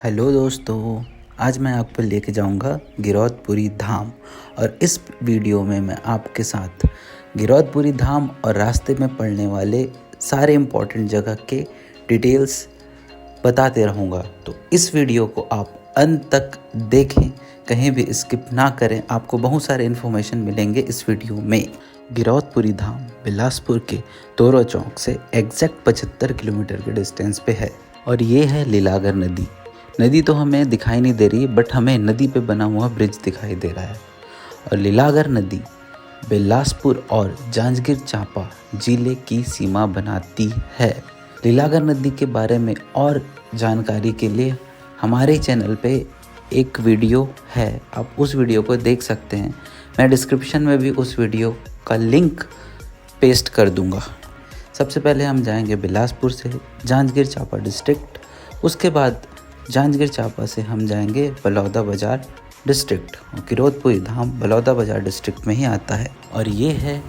Hello दोस्तों, आज मैं आपको लेके जाऊंगा गिरौदपुरी धाम। और इस वीडियो में मैं आपके साथ गिरौदपुरी धाम और रास्ते में पड़ने वाले सारे इम्पोर्टेंट जगह के डिटेल्स बताते रहूंगा। तो इस वीडियो को आप अंत तक देखें, कहीं भी स्किप ना करें। आपको बहुत सारे इन्फॉर्मेशन मिलेंगे इस वीडियो में। गिरौदपुरी धाम बिलासपुर के तोरो चौक से एग्जैक्ट 75 किलोमीटर के डिस्टेंस पे है। और ये है लीलागर नदी। नदी तो हमें दिखाई नहीं दे रही, बट हमें नदी पे बना हुआ ब्रिज दिखाई दे रहा है। और लीलागर नदी बिलासपुर और जांजगीर चांपा जिले की सीमा बनाती है। लीलागर नदी के बारे में और जानकारी के लिए हमारे चैनल पे एक वीडियो है, आप उस वीडियो को देख सकते हैं। मैं डिस्क्रिप्शन में भी उस वीडियो का लिंक पेस्ट कर दूंगा। सबसे पहले हम जाएंगे बिलासपुर से जांजगीर चांपा डिस्ट्रिक्ट, उसके बाद जांजगीर चांपा से हम जाएंगे बलौदाबाजार डिस्ट्रिक्ट। गिरौदपुरी धाम बलौदाबाजार डिस्ट्रिक्ट में ही आता है। और ये है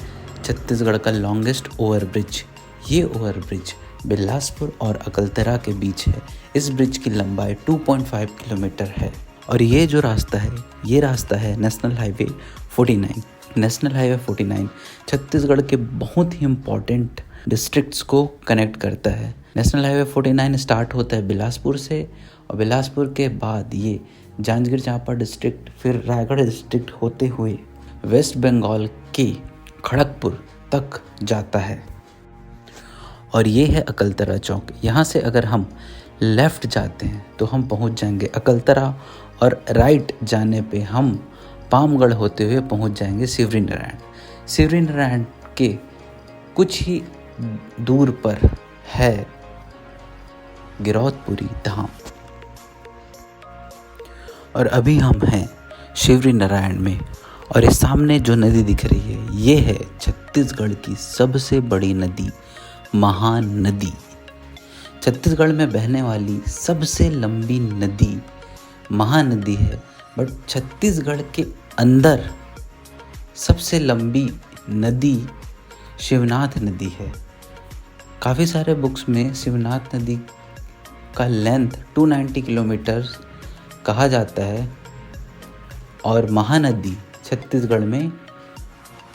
छत्तीसगढ़ का लॉन्गेस्ट ओवरब्रिज। ये ओवरब्रिज बिलासपुर और अकलतरा के बीच है। इस ब्रिज की लंबाई 2.5 किलोमीटर है। और ये जो रास्ता है, ये रास्ता है national highway 49। National highway 49 Chhattisgarh के बहुत ही इम्पॉर्टेंट डिस्ट्रिक्ट्स को कनेक्ट करता है। नेशनल हाईवे 49 स्टार्ट होता है बिलासपुर से, और बिलासपुर के बाद ये जांजगीर चांपा डिस्ट्रिक्ट, फिर रायगढ़ डिस्ट्रिक्ट होते हुए वेस्ट बंगाल के खड़गपुर तक जाता है। और ये है अकलतरा चौक। यहाँ से अगर हम लेफ़्ट जाते हैं तो हम पहुँच जाएंगे अकलतरा, और राइट जाने पे हम पामगढ़ होते हुए पहुँच जाएंगे शिवरी नारायण। शिवरी नारायण के कुछ ही दूर पर है गिरौदपुरी धाम। और अभी हम हैं शिवरी नारायण में, और इस सामने जो नदी दिख रही है, ये है छत्तीसगढ़ की सबसे बड़ी नदी, महानदी। छत्तीसगढ़ में बहने वाली सबसे लंबी नदी महानदी है, बट छत्तीसगढ़ के अंदर सबसे लंबी नदी शिवनाथ नदी है। काफ़ी सारे बुक्स में शिवनाथ नदी का लेंथ 290 किलोमीटर कहा जाता है, और महानदी छत्तीसगढ़ में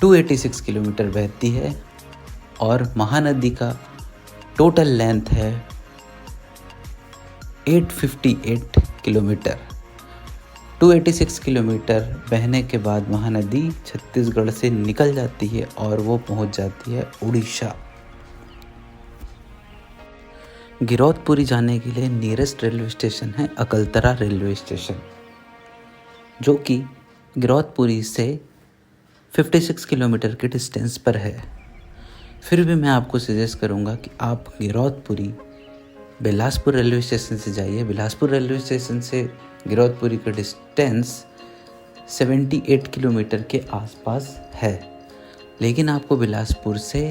286 किलोमीटर बहती है। और महानदी का टोटल लेंथ है 858 किलोमीटर। 286 किलोमीटर बहने के बाद महानदी छत्तीसगढ़ से निकल जाती है और वो पहुंच जाती है उड़ीसा। गिरौदपुरी जाने के लिए नियरेस्ट रेलवे स्टेशन है अकलतरा रेलवे स्टेशन, जो कि गिरौदपुरी से 56 किलोमीटर के डिस्टेंस पर है। फिर भी मैं आपको सजेस्ट करूंगा कि आप गिरौदपुरी बिलासपुर रेलवे स्टेशन से जाइए। बिलासपुर रेलवे स्टेशन से गिरौदपुरी का डिस्टेंस 78 किलोमीटर के आसपास है, लेकिन आपको बिलासपुर से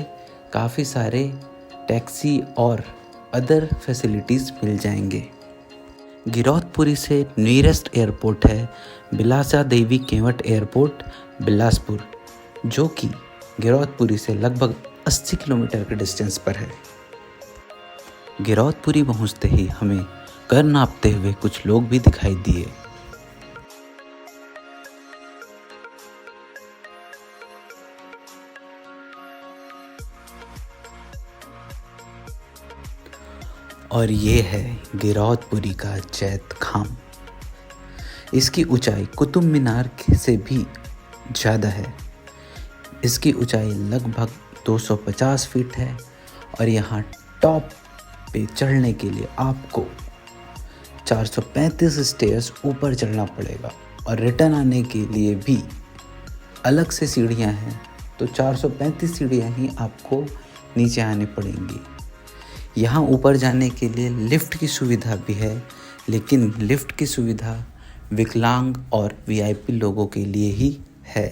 काफ़ी सारे टैक्सी और अदर फैसिलिटीज़ मिल जाएंगे। गिरौदपुरी से नियरेस्ट एयरपोर्ट है बिलासा देवी केवट एयरपोर्ट बिलासपुर, जो कि गिरौदपुरी से लगभग 80 किलोमीटर के डिस्टेंस पर है। गिरौदपुरी पहुंचते ही हमें कर नापते हुए कुछ लोग भी दिखाई दिए। और ये है गिरौदपुरी का जैत खाम। इसकी ऊंचाई कुतुब मीनार से भी ज़्यादा है। इसकी ऊंचाई लगभग 250 फीट है। और यहाँ टॉप पे चढ़ने के लिए आपको 435 स्टेयर्स ऊपर चढ़ना पड़ेगा, और रिटर्न आने के लिए भी अलग से सीढ़ियाँ हैं। तो 435 सीढ़ियाँ ही आपको नीचे आनी पड़ेंगी। यहाँ ऊपर जाने के लिए लिफ्ट की सुविधा भी है, लेकिन लिफ्ट की सुविधा विकलांग और वीआईपी लोगों के लिए ही है।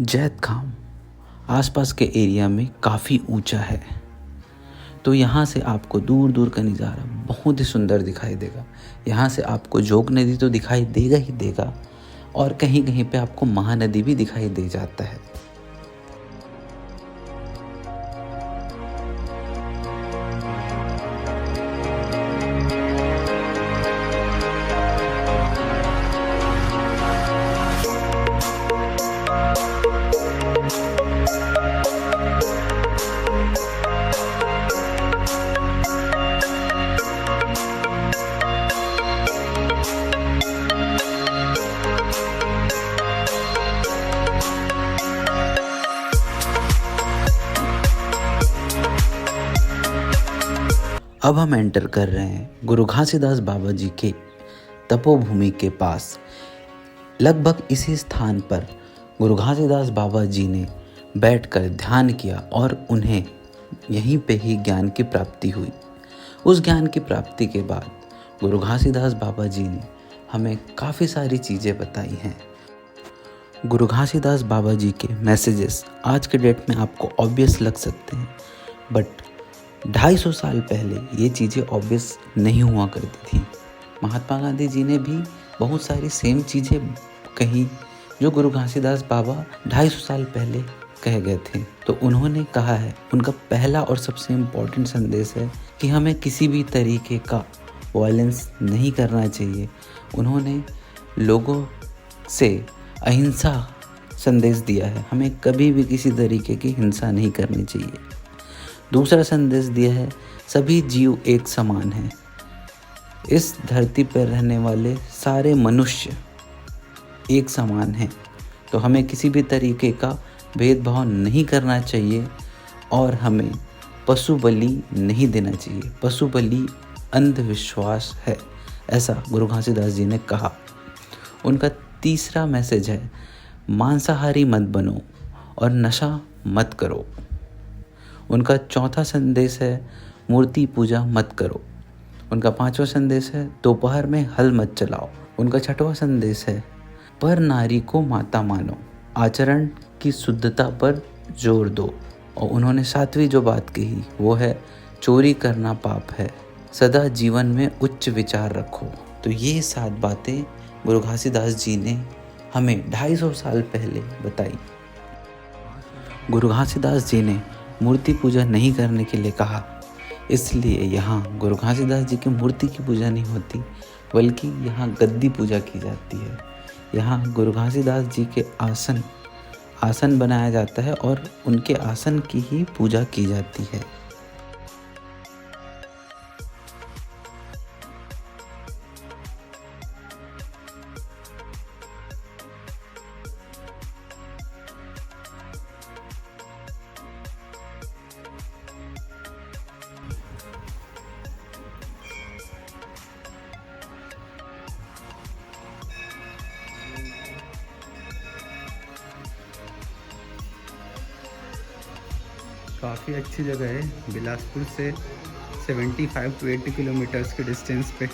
जैत खाम आसपास के एरिया में काफ़ी ऊंचा है, तो यहाँ से आपको दूर दूर का नज़ारा बहुत ही सुंदर दिखाई देगा। यहाँ से आपको जोग नदी तो दिखाई देगा ही देगा, और कहीं कहीं पे आपको महानदी भी दिखाई दे जाता है। अब हम एंटर कर रहे हैं गुरु घासीदास बाबा जी के तपोभूमि के पास। लगभग इसी स्थान पर गुरु घासीदास बाबा जी ने बैठकर ध्यान किया और उन्हें यहीं पे ही ज्ञान की प्राप्ति हुई। उस ज्ञान की प्राप्ति के बाद गुरु घासीदास बाबा जी ने हमें काफ़ी सारी चीज़ें बताई हैं। गुरु घासीदास बाबा जी के मैसेजेस आज के डेट में आपको ऑब्वियस लग सकते हैं, बट 250 साल पहले ये चीज़ें ऑब्वियस नहीं हुआ करती थी। महात्मा गांधी जी ने भी बहुत सारी सेम चीज़ें कही जो गुरु घासीदास बाबा 250 साल पहले कह गए थे। तो उन्होंने कहा है, उनका पहला और सबसे इम्पोर्टेंट संदेश है कि हमें किसी भी तरीके का वायलेंस नहीं करना चाहिए। उन्होंने लोगों से अहिंसा संदेश दिया है, हमें कभी भी किसी तरीके की हिंसा नहीं करनी चाहिए। दूसरा संदेश दिया है, सभी जीव एक समान हैं। इस धरती पर रहने वाले सारे मनुष्य एक समान हैं, तो हमें किसी भी तरीके का भेदभाव नहीं करना चाहिए और हमें पशु बलि नहीं देना चाहिए। पशु बलि अंधविश्वास है, ऐसा गुरु घासीदास जी ने कहा। उनका तीसरा मैसेज है, मांसाहारी मत बनो और नशा मत करो। उनका चौथा संदेश है, मूर्ति पूजा मत करो। उनका पांचवा संदेश है, दोपहर में हल मत चलाओ। उनका छठवां संदेश है, पर नारी को माता मानो, आचरण की शुद्धता पर जोर दो। और उन्होंने सातवीं जो बात कही वो है, चोरी करना पाप है, सदा जीवन में उच्च विचार रखो। तो ये 7 बातें गुरु घासीदास जी ने हमें 250 साल पहले बताई। गुरु घासीदास जी ने मूर्ति पूजा नहीं करने के लिए कहा, इसलिए यहाँ गुरु घासीदास जी की मूर्ति की पूजा नहीं होती, बल्कि यहाँ गद्दी पूजा की जाती है। यहाँ गुरु घासीदास जी के आसन बनाया जाता है और उनके आसन की ही पूजा की जाती है। काफ़ी अच्छी जगह है, बिलासपुर से 75 to 80 किलोमीटर्स के डिस्टेंस पे।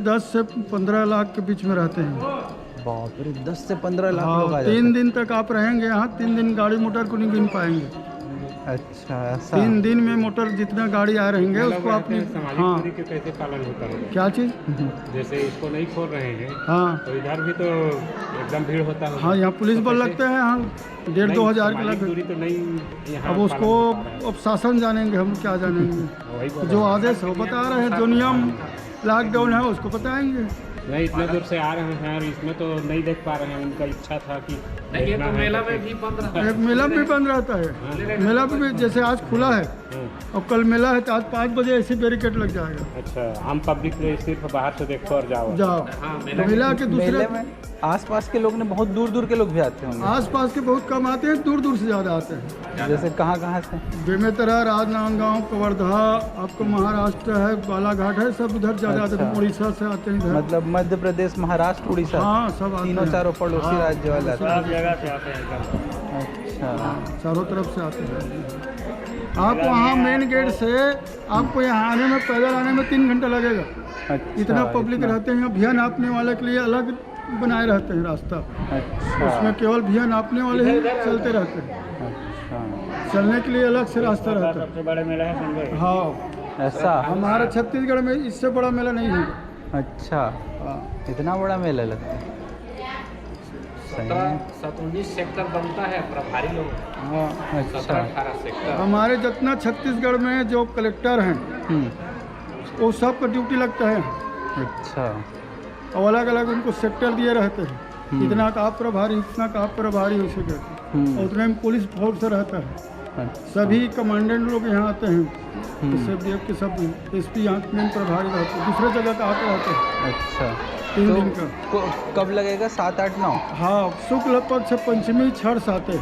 दस से 15 लाख के बीच में रहते हैं। बाप रे, 10 से 15 लाख लोग आ जाते 3 हैं। दिन तक आप रहेंगे यहाँ। 3 दिन गाड़ी मोटर को नहीं गिन पाएंगे। अच्छा, ऐसा 3 दिन में मोटर जितना गाड़ी आ रहेंगे उसको अपनी। हाँ, दूरी के कैसे पालन होता है? क्या चीज़? जैसे इसको नहीं खोल रहे हैं हाँ तो इधर भी तो एकदम भीड़ होता है। हाँ, यहाँ पुलिस बल लगते हैं। हाँ, 1,500-2 हज़ार के लग। दूरी तो नहीं यहाँ अब उसको अब शासन जानेंगे, हम क्या जानेंगे। जो आदेश हो बता रहे हैं, जो नियम लॉकडाउन है उसको बताएंगे। नहीं, इतने दूर से आ रहे हैं और इसमें तो नहीं देख पा रहे हैं। उनका इच्छा था कि देखना है। मेला भी बंद रहता है। मेला भी जैसे आज खुला है और कल मेला है, तो आज 5 बजे ऐसे बैरिकेड लग जाएगा। अच्छा, आम पब्लिक ने सिर्फ बाहर से देखो और जाओ। मेला के दूसरे आसपास के लोग ने, बहुत दूर दूर के लोग भी आते होंगे। आसपास के बहुत कम आते हैं, दूर दूर से ज़्यादा आते हैं। जैसे कहाँ से? बेमेतरा, राजनांदगांव, कवर्धा, आपको महाराष्ट्र है, बालाघाट है, सब उधर ज़्यादा आते हैं। उड़ीसा से आते हैं इधर। मतलब मध्य प्रदेश, महाराष्ट्र, उड़ीसा, हाँ, सब आते तीनों हैं। चारों पड़ोसी राज्य वाले आते हैं। सब जगह से आते हैं एकदम। अच्छा, चारों तरफ से आते हैं। आप वहाँ मेन गेट से आपको यहाँ आने में, पैदल आने में 3 घंटा लगेगा। अच्छा, इतना पब्लिक रहते हैं। भैया नापने वाले के लिए अलग बनाए रहते हैं रास्ता। अच्छा, उसमें केवल भैया नापने वाले ही चलते रहते हैं। अच्छा, चलने के लिए अलग से रास्ता रहता है। सबसे बड़े मेला है संजय। हाँ, ऐसा। हमारे छत्तीसगढ़ में इससे बड़ा मेला नहीं है। अच्छा, हाँ, इतना बड़ा मेला लगता है। सही है। 19 सेक्टर बनता है प्रभारी लोग। हाँ। अच्छा, 18 सेक्टर। हमारे जितना छत्तीसगढ़ में जो कलेक्टर हैं वो सब का ड्यूटी लगता है। अच्छा, और अलग अलग उनको सेक्टर दिए रहते हैं। इतना का आप प्रभारी, इतना का आप प्रभारी, उसे कहते हैं। और उतने में पुलिस फोर्स रहता है, सभी कमांडेंट लोग यहाँ आते हैं, तो सब देख के सब एसपी यहाँ मेन प्रभारी रहते हैं, दूसरे जगह का आते रहते हैं। अच्छा 3 दिन का। कब लगेगा? 7, 8, 9? हाँ, शुक्ल पक्ष पंचमी छठ साते।